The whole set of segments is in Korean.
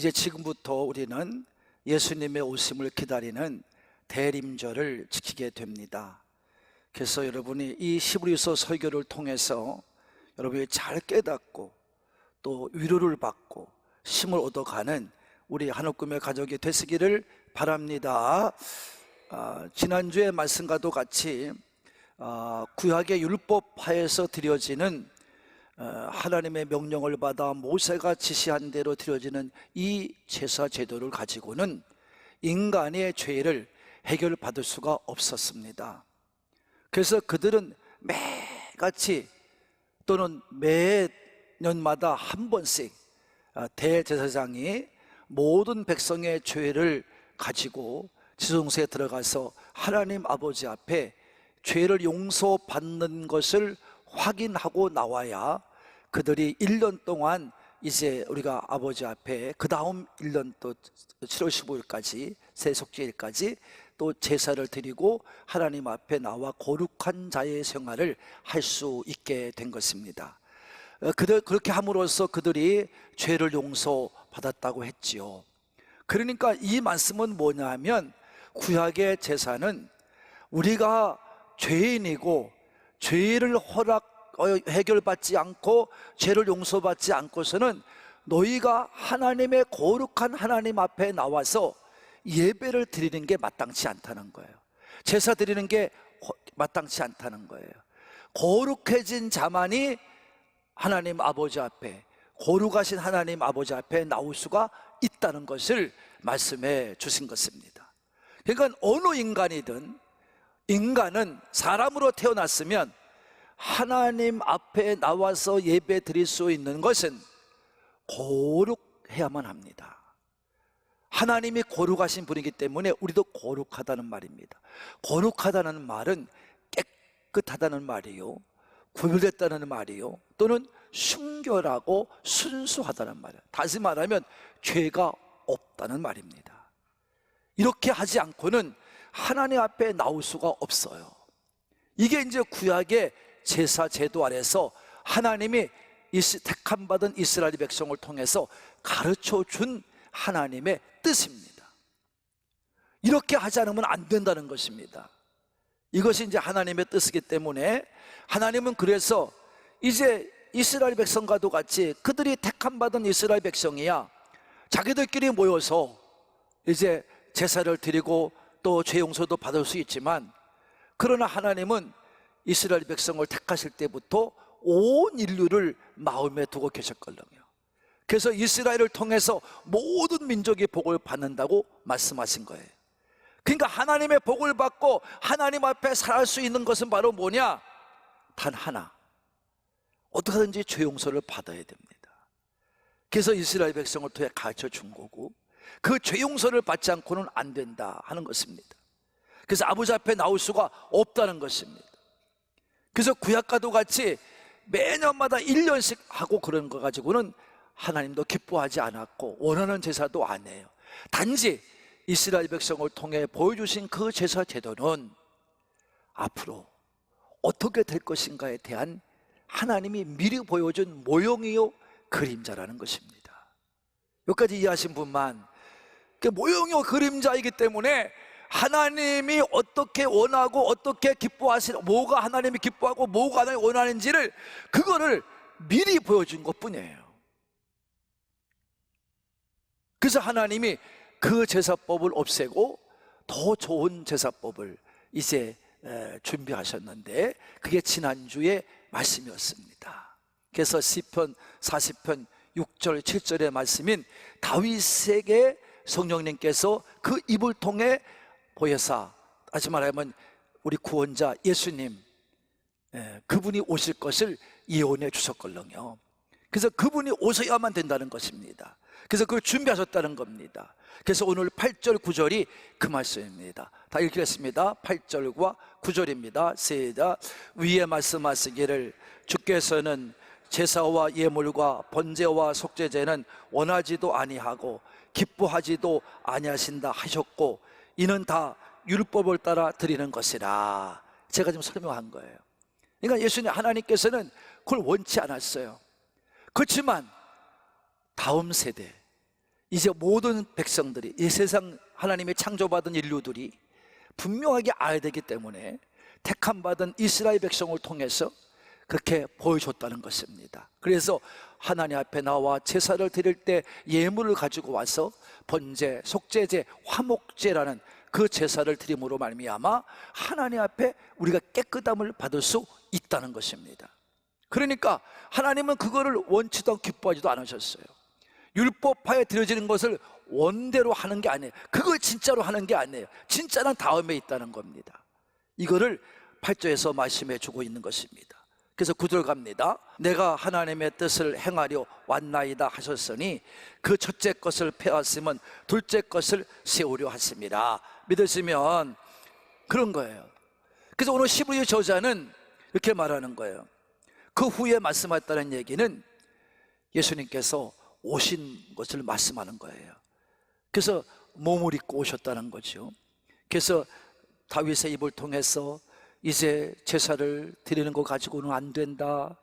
이제 지금부터 우리는 예수님의 오심을 기다리는 대림절을 지키게 됩니다. 그래서 여러분이 이 히브리서 설교를 통해서 여러분이 잘 깨닫고 또 위로를 받고 힘을 얻어가는 우리 한옥금의 가족이 되시기를 바랍니다. 지난주의 말씀과도 같이 구약의 율법하에서 드려지는 하나님의 명령을 받아 모세가 지시한 대로 드려지는 이 제사 제도를 가지고는 인간의 죄를 해결받을 수가 없었습니다. 그래서 그들은 매같이 또는 매년마다 한 번씩 대제사장이 모든 백성의 죄를 가지고 지성소에 들어가서 하나님 아버지 앞에 죄를 용서받는 것을 확인하고 나와야 그들이 1년 동안 이제 우리가 아버지 앞에 그 다음 1년 또 7월 15일까지 세속죄일까지 또 제사를 드리고 하나님 앞에 나와 거룩한 자의 생활을 할 수 있게 된 것입니다. 그렇게 함으로써 그들이 죄를 용서받았다고 했지요. 그러니까 이 말씀은 뭐냐 하면 구약의 제사는 우리가 죄인이고 죄를 해결받지 않고 죄를 용서받지 않고서는 너희가 하나님의 거룩한 하나님 앞에 나와서 예배를 드리는 게 마땅치 않다는 거예요. 제사 드리는 게 마땅치 않다는 거예요. 거룩해진 자만이 하나님 아버지 앞에, 거룩하신 하나님 아버지 앞에 나올 수가 있다는 것을 말씀해 주신 것입니다. 그러니까 어느 인간이든 인간은 사람으로 태어났으면 하나님 앞에 나와서 예배 드릴 수 있는 것은 거룩해야만 합니다. 하나님이 거룩하신 분이기 때문에 우리도 거룩하다는 말입니다. 거룩하다는 말은 깨끗하다는 말이요, 구별됐다는 말이요, 또는 순결하고 순수하다는 말이에요. 다시 말하면 죄가 없다는 말입니다. 이렇게 하지 않고는 하나님 앞에 나올 수가 없어요. 이게 이제 구약의 제사 제도 아래서 하나님이 택함 받은 이스라엘 백성을 통해서 가르쳐 준 하나님의 뜻입니다. 이렇게 하지 않으면 안 된다는 것입니다. 이것이 이제 하나님의 뜻이기 때문에 하나님은 그래서 이제 이스라엘 백성과도 같이 그들이 택함 받은 이스라엘 백성이야 자기들끼리 모여서 이제 제사를 드리고 또 죄 용서도 받을 수 있지만, 그러나 하나님은 이스라엘 백성을 택하실 때부터 온 인류를 마음에 두고 계셨거든요. 그래서 이스라엘을 통해서 모든 민족이 복을 받는다고 말씀하신 거예요. 그러니까 하나님의 복을 받고 하나님 앞에 살 수 있는 것은 바로 뭐냐? 단 하나, 어떻게 하든지 죄 용서를 받아야 됩니다. 그래서 이스라엘 백성을 통해 가르쳐 준 거고, 그 죄 용서를 받지 않고는 안 된다 하는 것입니다. 그래서 아버지 앞에 나올 수가 없다는 것입니다. 그래서 구약과도 같이 매년마다 1년씩 하고 그런 거 가지고는 하나님도 기뻐하지 않았고 원하는 제사도 안 해요. 단지 이스라엘 백성을 통해 보여주신 그 제사 제도는 앞으로 어떻게 될 것인가에 대한 하나님이 미리 보여준 모형이요 그림자라는 것입니다. 여기까지 이해하신 분만, 모형이요 그림자이기 때문에 하나님이 어떻게 원하고 어떻게 기뻐하시는, 뭐가 하나님이 기뻐하고 뭐가 하나님이 원하는지를 그거를 미리 보여준 것뿐이에요. 그래서 하나님이 그 제사법을 없애고 더 좋은 제사법을 이제 준비하셨는데, 그게 지난주의 말씀이었습니다. 그래서 시편 40편 6절 7절의 말씀인 다윗에게 성령님께서 그 입을 통해 보여사, 다시 말하면 우리 구원자 예수님, 그분이 오실 것을 예언해 주셨거든요. 그래서 그분이 오셔야만 된다는 것입니다. 그래서 그걸 준비하셨다는 겁니다. 그래서 오늘 8절 9절이 그 말씀입니다. 다 읽겠습니다. 8절과 9절입니다. 시작. 위에 말씀하시기를 주께서는 제사와 예물과 번제와 속죄제는 원하지도 아니하고 기뻐하지도 아니하신다 하셨고, 이는 다 율법을 따라 드리는 것이라. 제가 지금 설명한 거예요. 그러니까 예수님, 하나님께서는 그걸 원치 않았어요. 그렇지만 다음 세대, 이제 모든 백성들이, 이 세상 하나님의 창조받은 인류들이 분명하게 알아야 되기 때문에 택함받은 이스라엘 백성을 통해서 그렇게 보여줬다는 것입니다. 그래서 하나님 앞에 나와 제사를 드릴 때 예물을 가지고 와서 번제, 속죄제, 화목제라는 그 제사를 드림으로 말미암아 하나님 앞에 우리가 깨끗함을 받을 수 있다는 것입니다. 그러니까 하나님은 그거를 원치도 않고 기뻐하지도 않으셨어요. 율법하에 드려지는 것을 원대로 하는 게 아니에요. 그걸 진짜로 하는 게 아니에요. 진짜는 다음에 있다는 겁니다. 이거를 8절에서 말씀해 주고 있는 것입니다. 그래서 9절 갑니다. 내가 하나님의 뜻을 행하려 왔나이다 하셨으니 그 첫째 것을 폐하시면 둘째 것을 세우려 하십니다. 믿으시면 그런 거예요. 그래서 오늘 히브리 저자는 이렇게 말하는 거예요. 그 후에 말씀하셨다는 얘기는 예수님께서 오신 것을 말씀하는 거예요. 그래서 몸을 입고 오셨다는 거죠. 그래서 다윗의 입을 통해서 이제 제사를 드리는 거 가지고는 안 된다,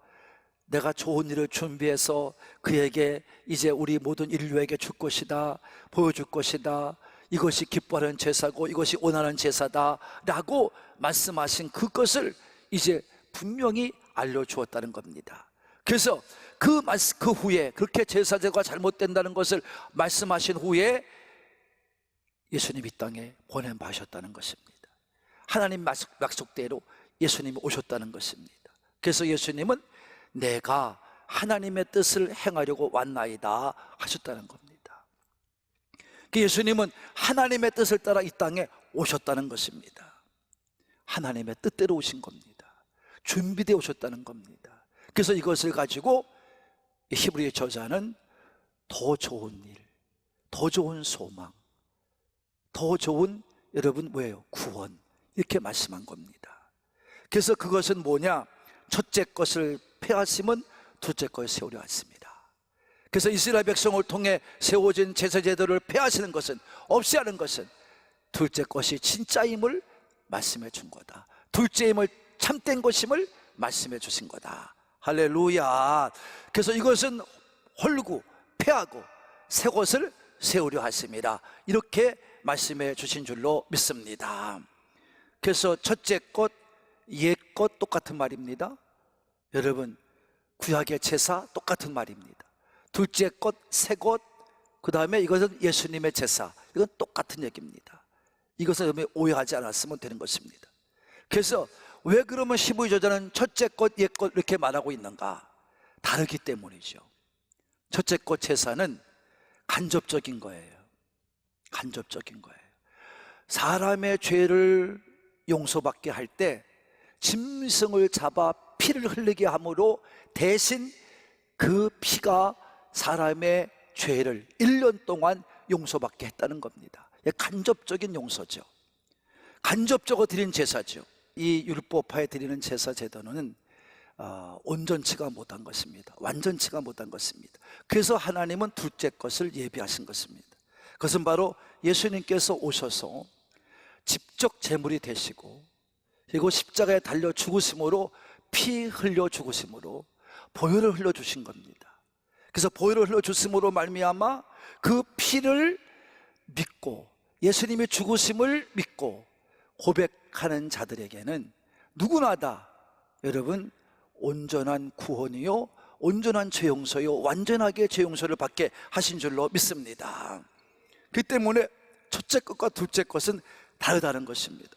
내가 좋은 일을 준비해서 그에게 이제 우리 모든 인류에게 줄 것이다, 보여줄 것이다, 이것이 기뻐하는 제사고 이것이 원하는 제사다 라고 말씀하신 그것을 이제 분명히 알려주었다는 겁니다. 그래서 그 후에 그렇게 제사제가 잘못된다는 것을 말씀하신 후에 예수님 이 땅에 보내마셨다는 것입니다. 하나님 약속대로 예수님이 오셨다는 것입니다. 그래서 예수님은 내가 하나님의 뜻을 행하려고 왔나이다 하셨다는 겁니다. 예수님은 하나님의 뜻을 따라 이 땅에 오셨다는 것입니다. 하나님의 뜻대로 오신 겁니다. 준비되어 오셨다는 겁니다. 그래서 이것을 가지고 히브리 저자는 더 좋은 일, 더 좋은 소망, 더 좋은, 여러분 뭐예요? 구원, 이렇게 말씀한 겁니다. 그래서 그것은 뭐냐? 첫째 것을 폐하심은 둘째 것을 세우려 하십니다. 그래서 이스라엘 백성을 통해 세워진 제사 제도를 폐하시는 것은, 없이 하는 것은 둘째 것이 진짜임을 말씀해 준 거다. 둘째임을, 참된 것임을 말씀해 주신 거다. 할렐루야. 그래서 이것은 헐고 폐하고 새 것을 세우려 하십니다. 이렇게 말씀해 주신 줄로 믿습니다. 그래서 첫째 것, 옛 것 똑같은 말입니다. 여러분, 구약의 제사 똑같은 말입니다. 둘째 것, 새 것, 그 다음에 이것은 예수님의 제사, 이건 똑같은 얘기입니다. 이것은 여러분이 오해하지 않았으면 되는 것입니다. 그래서 왜 그러면 히브리 저자는 첫째 것, 옛 것 이렇게 말하고 있는가? 다르기 때문이죠. 첫째 것 제사는 간접적인 거예요. 간접적인 거예요. 사람의 죄를 용서받게 할 때 짐승을 잡아 피를 흘리게 함으로 대신 그 피가 사람의 죄를 1년 동안 용서받게 했다는 겁니다. 간접적인 용서죠. 간접적으로 드린 제사죠. 이 율법하에 드리는 제사 제도는 온전치가 못한 것입니다. 완전치가 못한 것입니다. 그래서 하나님은 둘째 것을 예비하신 것입니다. 그것은 바로 예수님께서 오셔서 직접 제물이 되시고, 그리고 십자가에 달려 죽으심으로, 피 흘려 죽으심으로 보혈을 흘려 주신 겁니다. 그래서 보혈을 흘려 주심으로 말미암아 그 피를 믿고 예수님의 죽으심을 믿고 고백하는 자들에게는 누구나 다, 여러분, 온전한 구원이요, 온전한 죄 용서요, 완전하게 죄 용서를 받게 하신 줄로 믿습니다. 그 때문에 첫째 것과 둘째 것은 다르다는 것입니다.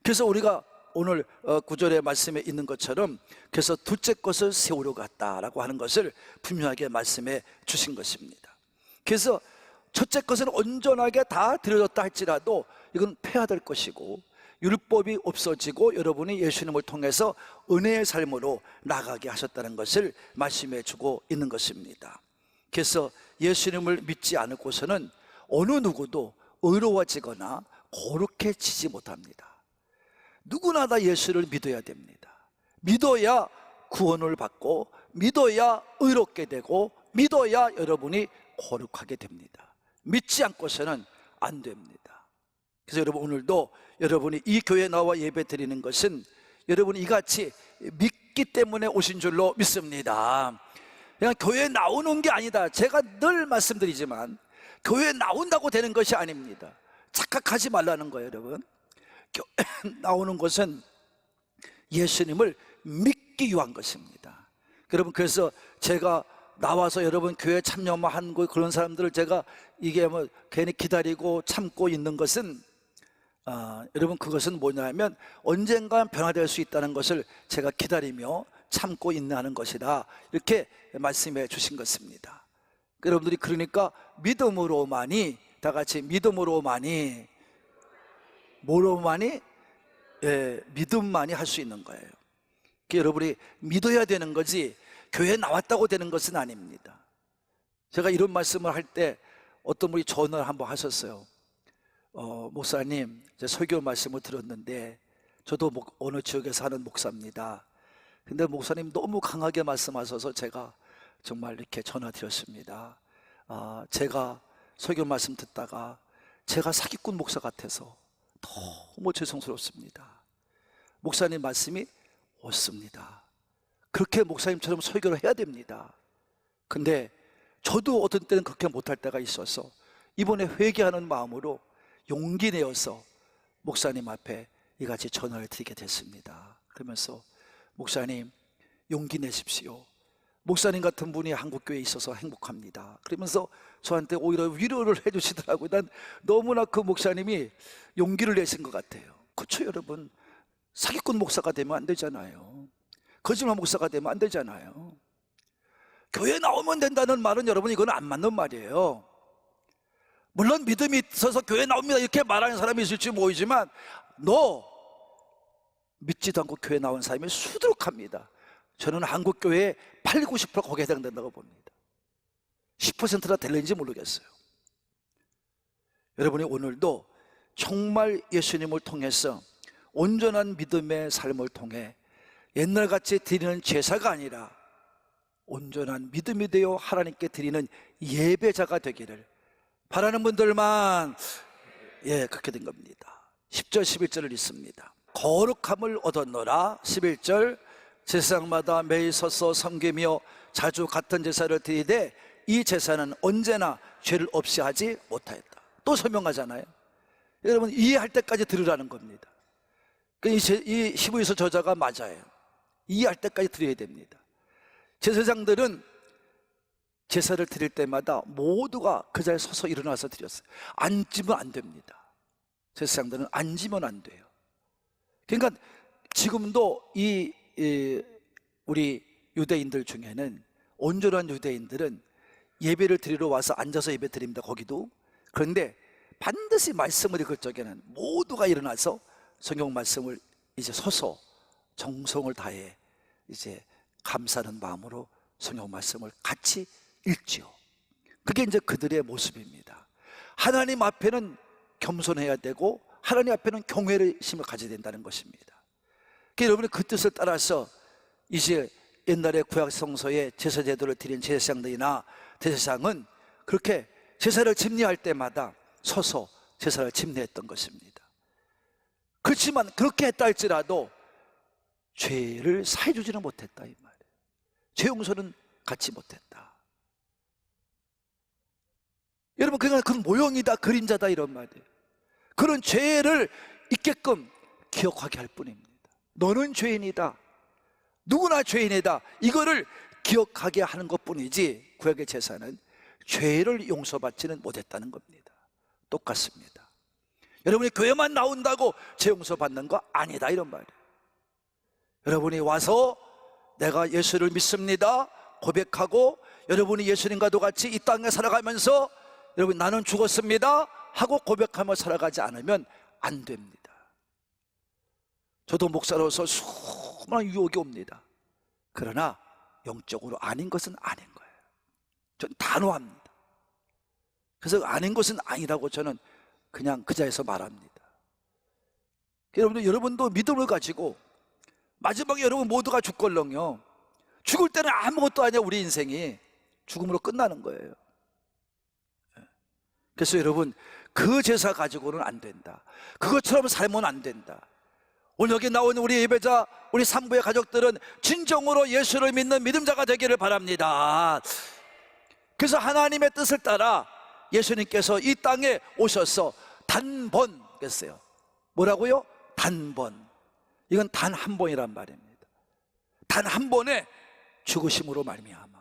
그래서 우리가 오늘 9절의 말씀에 있는 것처럼, 그래서 둘째 것을 세우려 갔다라고 하는 것을 분명하게 말씀해 주신 것입니다. 그래서 첫째 것은 온전하게 다 드려졌다 할지라도 이건 폐하될 것이고, 율법이 없어지고 여러분이 예수님을 통해서 은혜의 삶으로 나가게 하셨다는 것을 말씀해 주고 있는 것입니다. 그래서 예수님을 믿지 않고서는 어느 누구도 의로워지거나 거룩해지지 못합니다. 누구나 다 예수를 믿어야 됩니다. 믿어야 구원을 받고, 믿어야 의롭게 되고, 믿어야 여러분이 거룩하게 됩니다. 믿지 않고서는 안 됩니다. 그래서 여러분, 오늘도 여러분이 이 교회에 나와 예배 드리는 것은 여러분이 이같이 믿기 때문에 오신 줄로 믿습니다. 그냥 교회에 나오는 게 아니다. 제가 늘 말씀드리지만 교회에 나온다고 되는 것이 아닙니다. 착각하지 말라는 거예요, 여러분. 교회에 나오는 것은 예수님을 믿기 위한 것입니다. 여러분, 그래서 제가 나와서 여러분 교회 참여만 한 그런 사람들을 제가 이게 뭐 괜히 기다리고 참고 있는 것은 여러분, 그것은 뭐냐면 언젠가 변화될 수 있다는 것을 제가 기다리며 참고 있는 것이다, 이렇게 말씀해 주신 것입니다. 여러분들이 그러니까 믿음으로만이, 다 같이 믿음으로만이, 뭐로만이? 믿음만이 할 수 있는 거예요. 여러분이 믿어야 되는 거지 교회에 나왔다고 되는 것은 아닙니다. 제가 이런 말씀을 할 때 어떤 분이 전화를 한번 하셨어요. 목사님, 제 설교 말씀을 들었는데 저도 어느 지역에 사는 목사입니다. 근데 목사님 너무 강하게 말씀하셔서 제가 정말 이렇게 전화 드렸습니다. 제가 설교 말씀 듣다가 제가 사기꾼 목사 같아서 너무 죄송스럽습니다. 목사님 말씀이 옳습니다. 그렇게 목사님처럼 설교를 해야 됩니다. 근데 저도 어떤 때는 그렇게 못할 때가 있어서 이번에 회개하는 마음으로 용기 내어서 목사님 앞에 이같이 전화를 드리게 됐습니다. 그러면서 목사님, 용기 내십시오. 목사님 같은 분이 한국교회에 있어서 행복합니다. 그러면서 저한테 오히려 위로를 해주시더라고요. 난 너무나 그 목사님이 용기를 내신 것 같아요. 그렇죠, 여러분. 사기꾼 목사가 되면 안 되잖아요. 거짓말 목사가 되면 안 되잖아요. 교회 나오면 된다는 말은 여러분, 이건 안 맞는 말이에요. 물론 믿음이 있어서 교회 나옵니다 이렇게 말하는 사람이 있을지 모르지만 너 믿지도 않고 교회 나온 사람이 수두룩합니다. 저는 한국교회의 80, 90% 거기에 해당된다고 봅니다. 10%나 될는지 모르겠어요. 여러분이 오늘도 정말 예수님을 통해서 온전한 믿음의 삶을 통해 옛날같이 드리는 제사가 아니라 온전한 믿음이 되어 하나님께 드리는 예배자가 되기를 바라는 분들만 그렇게 된 겁니다. 10절 11절을 읽습니다. 거룩함을 얻었노라. 11절, 제사장마다 매일 서서 섬기며 자주 같은 제사를 드리되 이 제사는 언제나 죄를 없이 하지 못하였다. 또 설명하잖아요. 여러분, 이해할 때까지 들으라는 겁니다. 이 15서 저자가 맞아요. 이해할 때까지 들어야 됩니다. 제사장들은 제사를 드릴 때마다 모두가 그 자리에 서서 일어나서 드렸어요. 앉으면 안 됩니다. 제사장들은 앉으면 안 돼요. 그러니까 지금도 우리 유대인들 중에는, 온전한 유대인들은 예배를 드리러 와서 앉아서 예배 드립니다. 거기도. 그런데 반드시 말씀을 읽을 적에는 모두가 일어나서 성경 말씀을 이제 서서 정성을 다해 이제 감사하는 마음으로 성경 말씀을 같이 읽지요. 그게 이제 그들의 모습입니다. 하나님 앞에는 겸손해야 되고 하나님 앞에는 경외의 심을 가져야 된다는 것입니다. 그러니까 여러분이 그 뜻을 따라서 이제 옛날에 구약 성서에 제사 제도를 드린 제사장들이나 대제사장은 그렇게 제사를 집례할 때마다 서서 제사를 집례했던 것입니다. 그렇지만 그렇게 했다 할지라도 죄를 사해주지는 못했다, 이 말이에요. 죄 용서는 갖지 못했다. 여러분, 그건 모형이다, 그림자다, 이런 말이에요. 그런 죄를 있게끔 기억하게 할 뿐입니다. 너는 죄인이다, 누구나 죄인이다, 이거를 기억하게 하는 것뿐이지 구약의 제사는 죄를 용서받지는 못했다는 겁니다. 똑같습니다. 여러분이 교회만 나온다고 죄 용서받는 거 아니다, 이런 말이에요. 여러분이 와서 내가 예수를 믿습니다 고백하고 여러분이 예수님과도 같이 이 땅에 살아가면서 여러분 나는 죽었습니다 하고 고백하며 살아가지 않으면 안 됩니다. 저도 목사로서 수많은 유혹이 옵니다. 그러나 영적으로 아닌 것은 아닌 거예요. 전 단호합니다. 그래서 아닌 것은 아니라고 저는 그냥 그 자리에서 말합니다. 여러분도 믿음을 가지고 마지막에 여러분 모두가 죽걸렁요, 죽을 때는 아무것도 아니야. 우리 인생이 죽음으로 끝나는 거예요. 그래서 여러분, 그 제사 가지고는 안 된다, 그것처럼 살면 안 된다. 오늘 여기 나온 우리 예배자, 우리 산부의 가족들은 진정으로 예수를 믿는 믿음자가 되기를 바랍니다. 그래서 하나님의 뜻을 따라 예수님께서 이 땅에 오셔서 단번 했어요. 뭐라고요? 단번. 이건 단 한 번이란 말입니다. 단 한 번의 죽으심으로 말미암아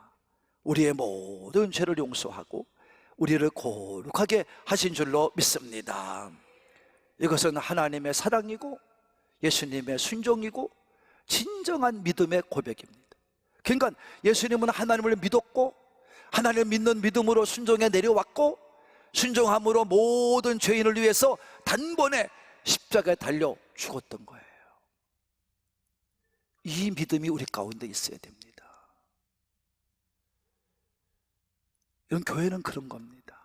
우리의 모든 죄를 용서하고 우리를 거룩하게 하신 줄로 믿습니다. 이것은 하나님의 사랑이고 예수님의 순종이고 진정한 믿음의 고백입니다. 그러니까 예수님은 하나님을 믿었고 하나님을 믿는 믿음으로 순종에 내려왔고 순종함으로 모든 죄인을 위해서 단번에 십자가에 달려 죽었던 거예요. 이 믿음이 우리 가운데 있어야 됩니다. 이런 교회는 그런 겁니다.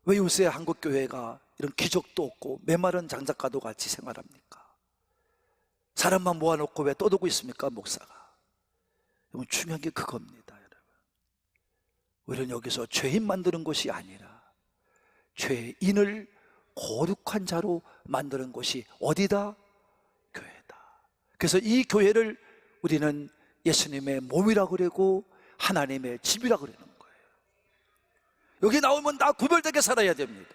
왜 요새 한국 교회가 이런 기적도 없고 메마른 장작가도 같이 생활합니까? 사람만 모아놓고 왜 떠들고 있습니까, 목사가? 여러분, 중요한 게 그겁니다, 여러분. 우리는 여기서 죄인 만드는 것이 아니라 죄인을 거룩한 자로 만드는 것이 어디다? 교회다. 그래서 이 교회를 우리는 예수님의 몸이라고 그러고 하나님의 집이라고 그러는 거예요. 여기 나오면 다 구별되게 살아야 됩니다.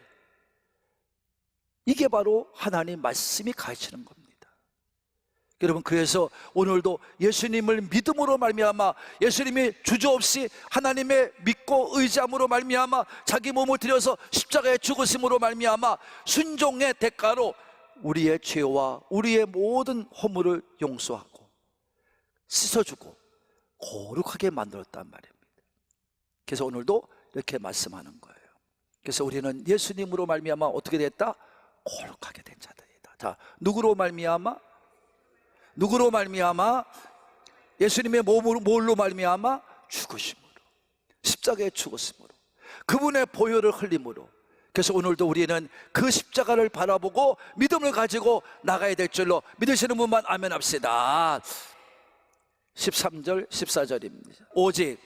이게 바로 하나님 말씀이 가르치는 겁니다. 여러분, 그래서 오늘도 예수님을 믿음으로 말미암아 예수님이 주저없이 하나님의 믿고 의지함으로 말미암아 자기 몸을 들여서 십자가에 죽으심으로 말미암아 순종의 대가로 우리의 죄와 우리의 모든 허물을 용서하고 씻어주고 거룩하게 만들었단 말입니다. 그래서 오늘도 이렇게 말씀하는 거예요. 그래서 우리는 예수님으로 말미암아 어떻게 됐다? 거룩하게 된 자들이다. 자, 누구로 말미암아? 누구로 말미암아? 예수님의 몸으로, 뭘로 말미암아? 죽으심으로, 십자가에 죽었으므로, 그분의 보혈을 흘림으로. 그래서 오늘도 우리는 그 십자가를 바라보고 믿음을 가지고 나가야 될 줄로 믿으시는 분만 아멘 합시다. 13절 14절입니다 오직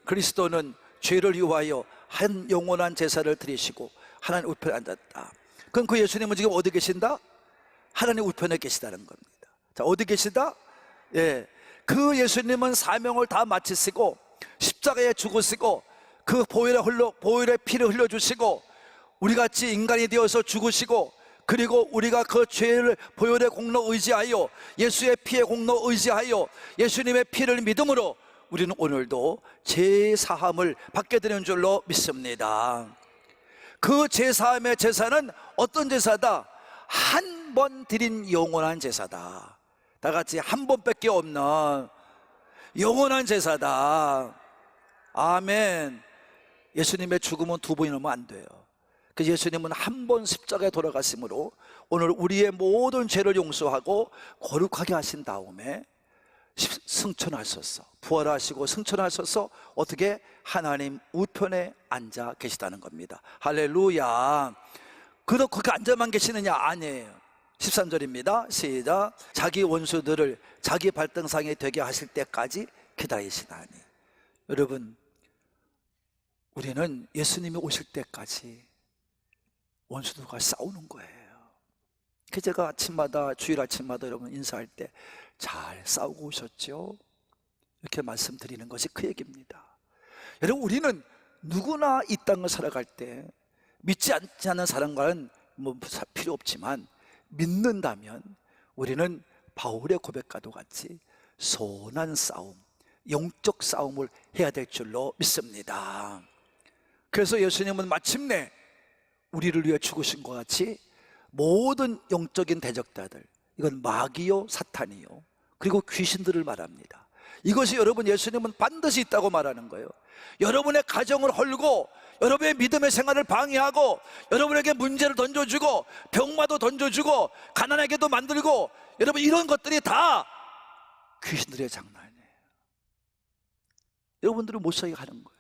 그리스도는 죄를 위하여 한 영원한 제사를 드리시고 하나님 우편에 앉았다. 그럼 그 예수님은 지금 어디 계신다? 하나님 우편에 계시다는 겁니다. 자, 어디 계시다? 예, 그 예수님은 사명을 다 마치시고 십자가에 죽으시고 그 보혈의 피를 흘려주시고 우리같이 인간이 되어서 죽으시고 그리고 우리가 그 죄를 보혈의 공로 의지하여 예수의 피의 공로 의지하여 예수님의 피를 믿음으로 우리는 오늘도 제사함을 받게 되는 줄로 믿습니다. 그 제사함의 제사는 어떤 제사다? 한 번 드린 영원한 제사다. 다 같이 한 번밖에 없는 영원한 제사다. 아멘. 예수님의 죽음은 두 번이 넘으면 안 돼요. 그 예수님은 한 번 십자가에 돌아가심으로 오늘 우리의 모든 죄를 용서하고 거룩하게 하신 다음에 승천하셔서 부활하시고 승천하셔서 어떻게 하나님 우편에 앉아 계시다는 겁니다. 할렐루야. 그도 그렇게 앉아만 계시느냐? 아니에요. 13절입니다 시작. 자기 원수들을 자기 발등상에 되게 하실 때까지 기다리시다니. 여러분, 우리는 예수님이 오실 때까지 원수들과 싸우는 거예요. 그 제가 아침마다 주일 아침마다 여러분 인사할 때 잘 싸우고 오셨죠? 이렇게 말씀드리는 것이 그 얘기입니다. 여러분, 우리는 누구나 이 땅을 살아갈 때 믿지 않는 사람과는 뭐 필요 없지만 믿는다면 우리는 바울의 고백과도 같이 선한 싸움, 영적 싸움을 해야 될 줄로 믿습니다. 그래서 예수님은 마침내 우리를 위해 죽으신 것 같이 모든 영적인 대적자들, 이건 마귀요 사탄이요 그리고 귀신들을 말합니다. 이것이 여러분 예수님은 반드시 있다고 말하는 거예요. 여러분의 가정을 헐고 여러분의 믿음의 생활을 방해하고 여러분에게 문제를 던져주고 병마도 던져주고 가난하게도 만들고 여러분 이런 것들이 다 귀신들의 장난이에요. 여러분들은 못 살게 하는 거예요.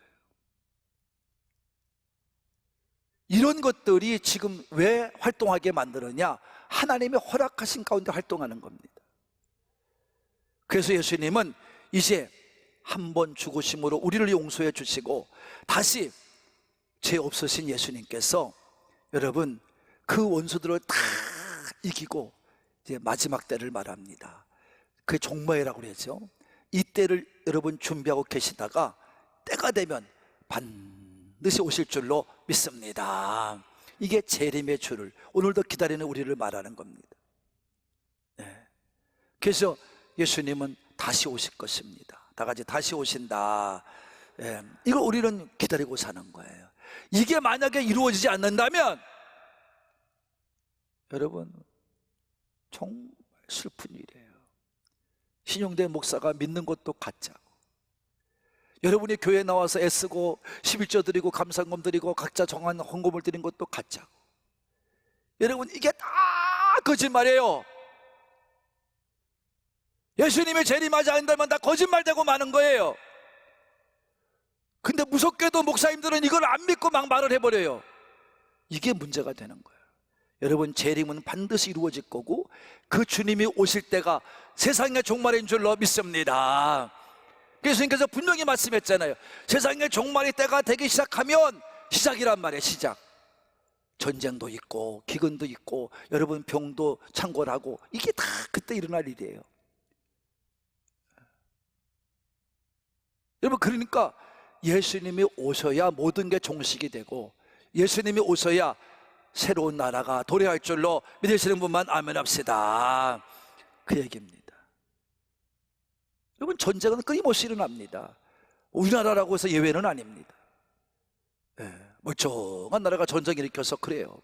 이런 것들이 지금 왜 활동하게 만드느냐? 하나님의 허락하신 가운데 활동하는 겁니다. 그래서 예수님은 이제 한 번 죽으심으로 우리를 용서해 주시고 다시 죄 없으신 예수님께서 여러분 그 원수들을 다 이기고 이제 마지막 때를 말합니다. 그게 종말이라고 그러죠. 이 때를 여러분 준비하고 계시다가 때가 되면 반드시 오실 줄로 믿습니다. 이게 재림의 주를 오늘도 기다리는 우리를 말하는 겁니다. 네. 그래서 예수님은 다시 오실 것입니다. 다 같이 다시 오신다. 네. 이걸 우리는 기다리고 사는 거예요. 이게 만약에 이루어지지 않는다면 여러분 정말 슬픈 일이에요. 신용된 목사가 믿는 것도 가짜고, 여러분이 교회에 나와서 애쓰고 11조 드리고 감사금 드리고 각자 정한 헌금을 드린 것도 가짜고, 여러분 이게 다 거짓말이에요. 예수님이 재림하지 않는다면 다 거짓말되고 마는 거예요. 근데 무섭게도 목사님들은 이걸 안 믿고 막 말을 해버려요. 이게 문제가 되는 거예요. 여러분 재림은 반드시 이루어질 거고 그 주님이 오실 때가 세상의 종말인 줄로 믿습니다. 예수님께서 분명히 말씀했잖아요. 세상의 종말의 때가 되기 시작하면, 시작이란 말이에요. 시작. 전쟁도 있고 기근도 있고 여러분 병도 창궐하고 이게 다 그때 일어날 일이에요. 여러분 그러니까 예수님이 오셔야 모든 게 종식이 되고 예수님이 오셔야 새로운 나라가 도래할 줄로 믿으시는 분만 아멘 합시다. 그 얘기입니다. 여러분 전쟁은 끊임없이 일어납니다. 우리나라라고 해서 예외는 아닙니다. 멀쩡한 나라가 전쟁 일으켜서 그래요.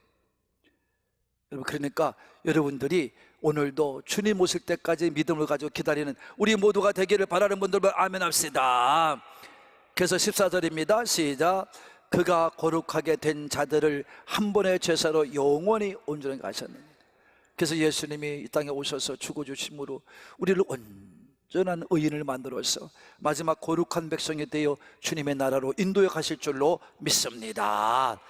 여러분 그러니까 여러분들이 오늘도 주님 오실 때까지 믿음을 가지고 기다리는 우리 모두가 되기를 바라는 분들만 아멘 합시다. 그래서 14절입니다. 시작. 그가 거룩하게 된 자들을 한 번의 제사로 영원히 온전하게 하셨느니라. 그래서 예수님이 이 땅에 오셔서 죽어주심으로 우리를 온전한 의인을 만들어서 마지막 거룩한 백성이 되어 주님의 나라로 인도해 가실 줄로 믿습니다.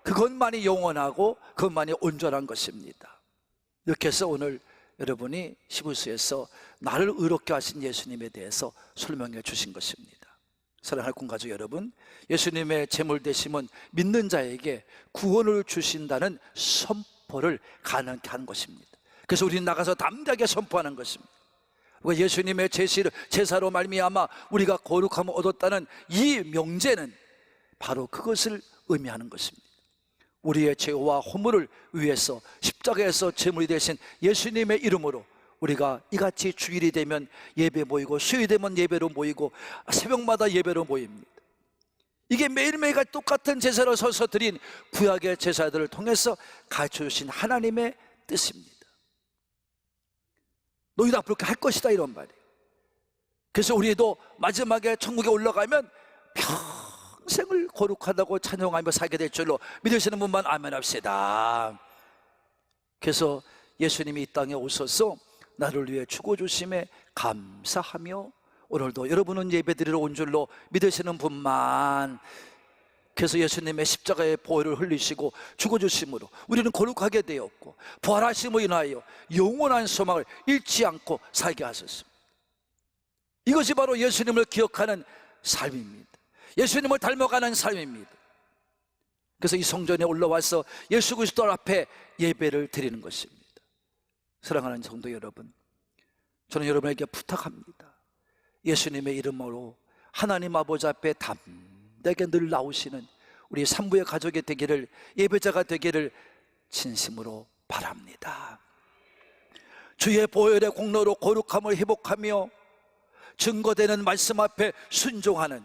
그것만이 영원하고 그것만이 온전한 것입니다. 이렇게 해서 오늘 여러분이 히브리서에서 나를 의롭게 하신 예수님에 대해서 설명해 주신 것입니다. 사랑하는 꿈가족 여러분, 예수님의 제물 되심은 믿는 자에게 구원을 주신다는 선포를 가능케 하는 것입니다. 그래서 우리는 나가서 담대하게 선포하는 것입니다. 예수님의 제사로 말미암아 우리가 거룩함을 얻었다는 이 명제는 바로 그것을 의미하는 것입니다. 우리의 죄와 허물을 위해서 십자가에서 제물이 되신 예수님의 이름으로 우리가 이같이 주일이 되면 예배 모이고 수요일이 되면 예배로 모이고 새벽마다 예배로 모입니다. 이게 매일매일 똑같은 제사로 서서 드린 구약의 제사들을 통해서 가르쳐주신 하나님의 뜻입니다. 너희도 앞으로 그렇게 할 것이다 이런 말이에요. 그래서 우리도 마지막에 천국에 올라가면 평생을 거룩하다고 찬양하며 살게 될 줄로 믿으시는 분만 아멘 합시다. 그래서 예수님이 이 땅에 오셔서 나를 위해 죽어주심에 감사하며 오늘도 여러분은 예배드리러 온 줄로 믿으시는 분만, 그래서 예수님의 십자가의 보혈을 흘리시고 죽어주심으로 우리는 거룩하게 되었고 부활하심으로 인하여 영원한 소망을 잃지 않고 살게 하셨습니다. 이것이 바로 예수님을 기억하는 삶입니다. 예수님을 닮아가는 삶입니다. 그래서 이 성전에 올라와서 예수 그리스도 앞에 예배를 드리는 것입니다. 사랑하는 성도 여러분, 저는 여러분에게 부탁합니다. 예수님의 이름으로 하나님 아버지 앞에 담대하게 늘 나오시는 우리 산부의 가족이 되기를, 예배자가 되기를 진심으로 바랍니다. 주의 보혈의 공로로 거룩함을 회복하며 증거되는 말씀 앞에 순종하는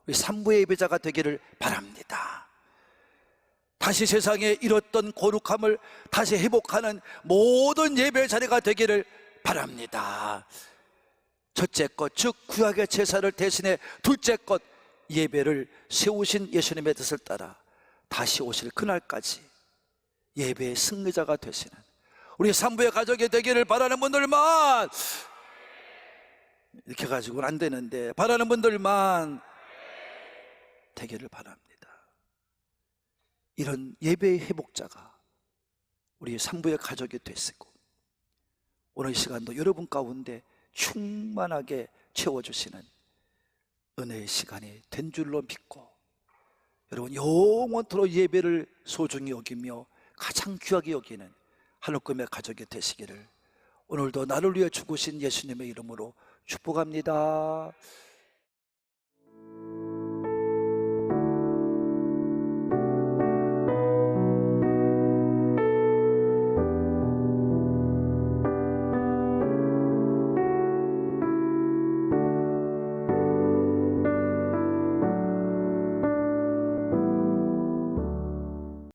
우리 산부의 예배자가 되기를 바랍니다. 다시 세상에 잃었던 거룩함을 다시 회복하는 모든 예배 자리가 되기를 바랍니다. 첫째 것, 즉 구약의 제사를 대신해 둘째 것, 예배를 세우신 예수님의 뜻을 따라 다시 오실 그날까지 예배의 승리자가 되시는 우리 산부의 가족이 되기를 바라는 분들만, 이렇게 가지고는 안 되는데 바라는 분들만 되기를 바랍니다. 이런 예배의 회복자가 우리 산부의 가족이 됐고 오늘 이 시간도 여러분 가운데 충만하게 채워주시는 은혜의 시간이 된 줄로 믿고 여러분 영원토록 예배를 소중히 여기며 가장 귀하게 여기는 하늘꿈의 가족이 되시기를 오늘도 나를 위해 죽으신 예수님의 이름으로 축복합니다.